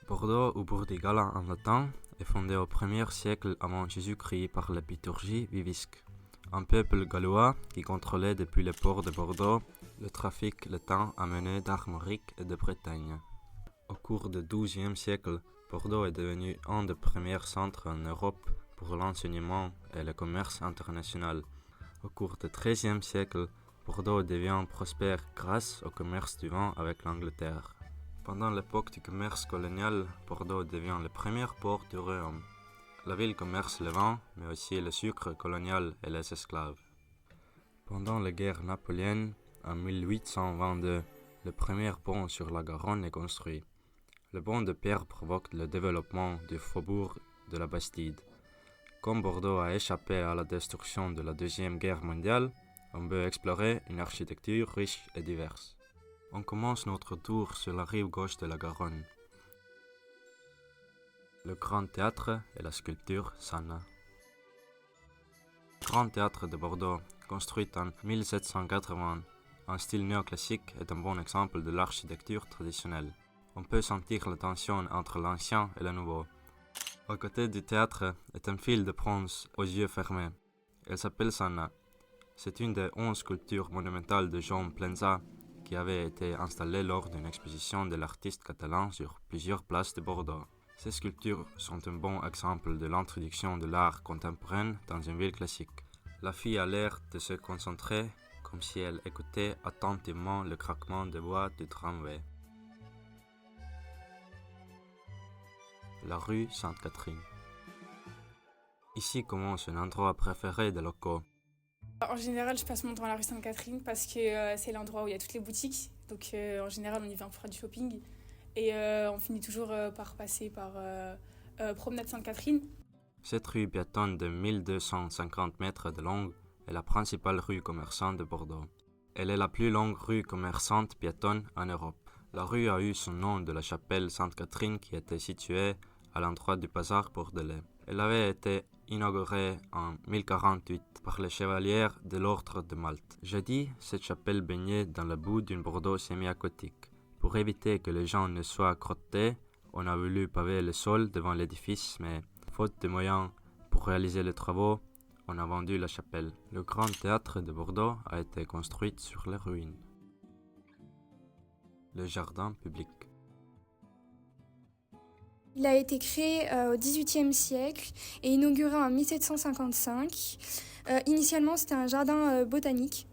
Bordeaux ou Burdigala en latin est fondé au 1er siècle avant Jésus-Christ par le Piturgi Vivisque, un peuple gallois qui contrôlait depuis le port de Bordeaux le trafic le temps amené d'Armorique et de Bretagne. Au cours du XIIe siècle, Bordeaux est devenu un des premiers centres en Europe pour l'enseignement et le commerce international. Au cours du XIIIe siècle, Bordeaux devient prospère grâce au commerce du vin avec l'Angleterre. Pendant l'époque du commerce colonial, Bordeaux devient le premier port du royaume. La ville commerce le vin, mais aussi le sucre colonial et les esclaves. Pendant la guerre napoléonienne, en 1822, le premier pont sur la Garonne est construit. Le pont de pierre provoque le développement du faubourg de la Bastide. Comme Bordeaux a échappé à la destruction de la Deuxième Guerre mondiale, on peut explorer une architecture riche et diverse. On commence notre tour sur la rive gauche de la Garonne. Le Grand Théâtre et la sculpture Sanna. Le Grand Théâtre de Bordeaux, construit en 1780, en style néoclassique, est un bon exemple de l'architecture traditionnelle. On peut sentir la tension entre l'ancien et le nouveau. À côté du théâtre est un fil de bronze aux yeux fermés. Elle s'appelle Sanna. C'est une des 11 sculptures monumentales de Jaume Plensa qui avait été installée lors d'une exposition de l'artiste catalan sur plusieurs places de Bordeaux. Ces sculptures sont un bon exemple de l'introduction de l'art contemporain dans une ville classique. La fille a l'air de se concentrer comme si elle écoutait attentivement le craquement des bois du tramway. La rue Sainte-Catherine. Ici commence un endroit préféré des locaux. En général, je passe mon temps à la rue Sainte-Catherine parce que c'est l'endroit où il y a toutes les boutiques. Donc en général, on y va pour faire du shopping. Et on finit toujours par passer par Promenade Sainte-Catherine. Cette rue piétonne de 1250 mètres de long est la principale rue commerçante de Bordeaux. Elle est la plus longue rue commerçante piétonne en Europe. La rue a eu son nom de la chapelle Sainte-Catherine qui était située à l'endroit du bazar bordelais. Elle avait été inaugurée en 1048 par les chevaliers de l'ordre de Malte. Jadis, cette chapelle baignait dans le bout d'une Bordeaux semi-aquatique. Pour éviter que les gens ne soient crottés, on a voulu paver le sol devant l'édifice, mais faute de moyens pour réaliser les travaux, on a vendu la chapelle. Le Grand Théâtre de Bordeaux a été construit sur les ruines. Le jardin public. Il a été créé au XVIIIe siècle et inauguré en 1755. Initialement, c'était un jardin botanique.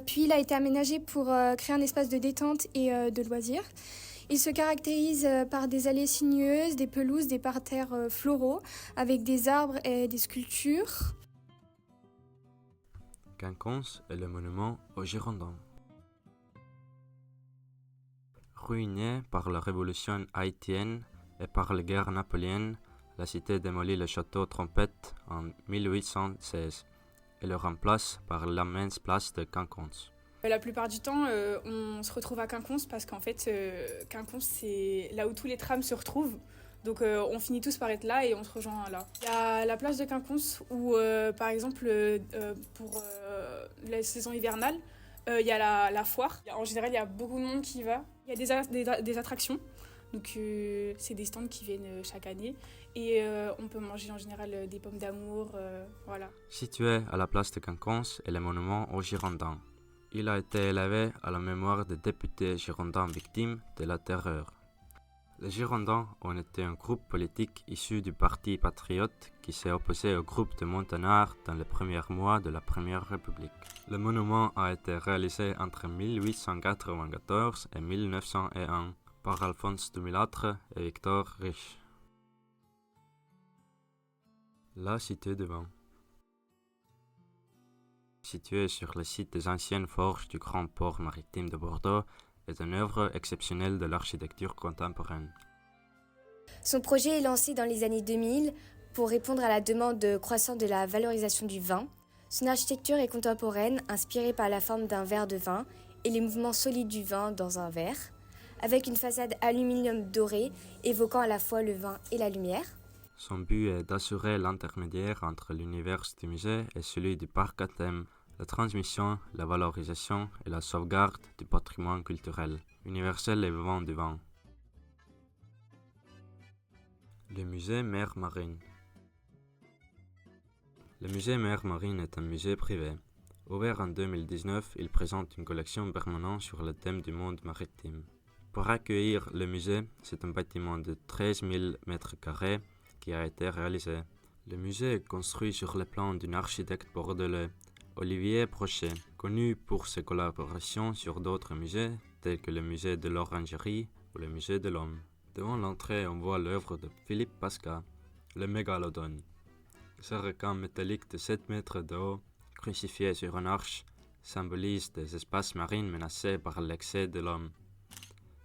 Puis, il a été aménagé pour créer un espace de détente et de loisirs. Il se caractérise par des allées sinueuses, des pelouses, des parterres floraux, avec des arbres et des sculptures. Quinconce est le monument aux Girondins. Ruinée par la révolution haïtienne et par la guerre napoléonienne, la cité démolit le château Trompette en 1816 et le remplace par l'immense place de Quinconce. La plupart du temps, on se retrouve à Quinconce parce qu'en fait, Quinconce, c'est là où tous les trams se retrouvent. Donc on finit tous par être là et on se rejoint là. Il y a la place de Quinconce où, par exemple, pour la saison hivernale, il y a la foire. En général, il y a beaucoup de monde qui y va. Il y a des attractions. Donc c'est des stands qui viennent chaque année. Et on peut manger en général des pommes d'amour, voilà. Situé à la place de Quinconce est le monument aux Girondins. Il a été élevé à la mémoire des députés girondins victimes de la terreur. Les Girondins ont été un groupe politique issu du Parti patriote qui s'est opposé au groupe de Montagnard dans les premiers mois de la Première République. Le monument a été réalisé entre 1894 et 1901 par Alphonse Dumilâtre et Victor Riche. La Cité du Vin. Située sur le site des anciennes forges du Grand Port maritime de Bordeaux, est une œuvre exceptionnelle de l'architecture contemporaine. Son projet est lancé dans les années 2000 pour répondre à la demande croissante de la valorisation du vin. Son architecture est contemporaine, inspirée par la forme d'un verre de vin et les mouvements solides du vin dans un verre, avec une façade aluminium doré évoquant à la fois le vin et la lumière. Son but est d'assurer l'intermédiaire entre l'univers du musée et celui du parc à thème, la transmission, la valorisation et la sauvegarde du patrimoine culturel, universel et vivant du vin. Le musée Mer Marine. Le musée Mer Marine est un musée privé. Ouvert en 2019, il présente une collection permanente sur le thème du monde maritime. Pour accueillir le musée, c'est un bâtiment de 13 000 mètres carrés qui a été réalisé. Le musée est construit sur le plan d'un architecte bordelais, Olivier Brochet, connu pour ses collaborations sur d'autres musées, tels que le musée de l'Orangerie ou le musée de l'Homme. Devant l'entrée, on voit l'œuvre de Philippe Pascal, le Mégalodon. Ce requin métallique de 7 mètres de haut, crucifié sur une arche, symbolise des espaces marins menacés par l'excès de l'homme.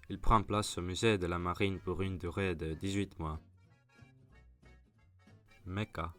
Il prend place au musée de la marine pour une durée de 18 mois. Mecca.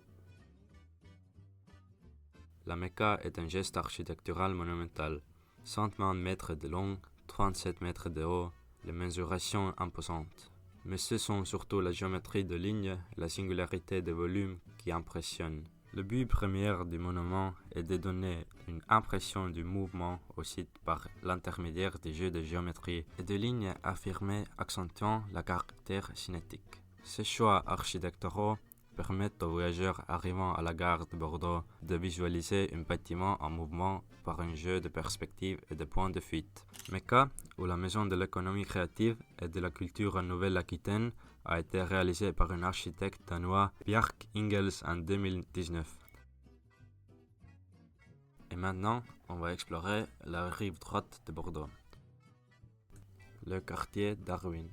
La Mecca est un geste architectural monumental, 120 mètres de long, 37 mètres de haut, les mensurations imposantes. Mais ce sont surtout la géométrie de lignes et la singularité de volume qui impressionnent. Le but premier du monument est de donner une impression du mouvement au site par l'intermédiaire des jeux de géométrie et de lignes affirmées accentuant le caractère cinétique. Ces choix architecturaux permettent aux voyageurs arrivant à la gare de Bordeaux de visualiser un bâtiment en mouvement par un jeu de perspectives et de points de fuite. Mecca, ou la Maison de l'économie créative et de la culture en Nouvelle-Aquitaine, a été réalisé par un architecte danois, Bjarke Ingels, en 2019. Et maintenant, on va explorer la rive droite de Bordeaux, le quartier Darwin.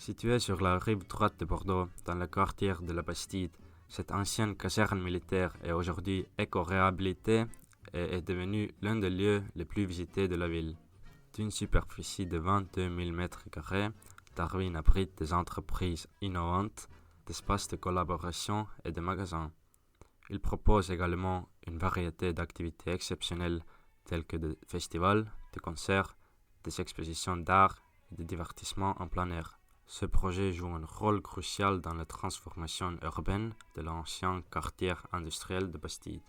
Situé sur la rive droite de Bordeaux, dans le quartier de la Bastide, cette ancienne caserne militaire est aujourd'hui éco-réhabilitée et est devenue l'un des lieux les plus visités de la ville. D'une superficie de 22 000 m², Darwin abrite des entreprises innovantes, des espaces de collaboration et des magasins. Il propose également une variété d'activités exceptionnelles telles que des festivals, des concerts, des expositions d'art et des divertissements en plein air. Ce projet joue un rôle crucial dans la transformation urbaine de l'ancien quartier industriel de Bastide.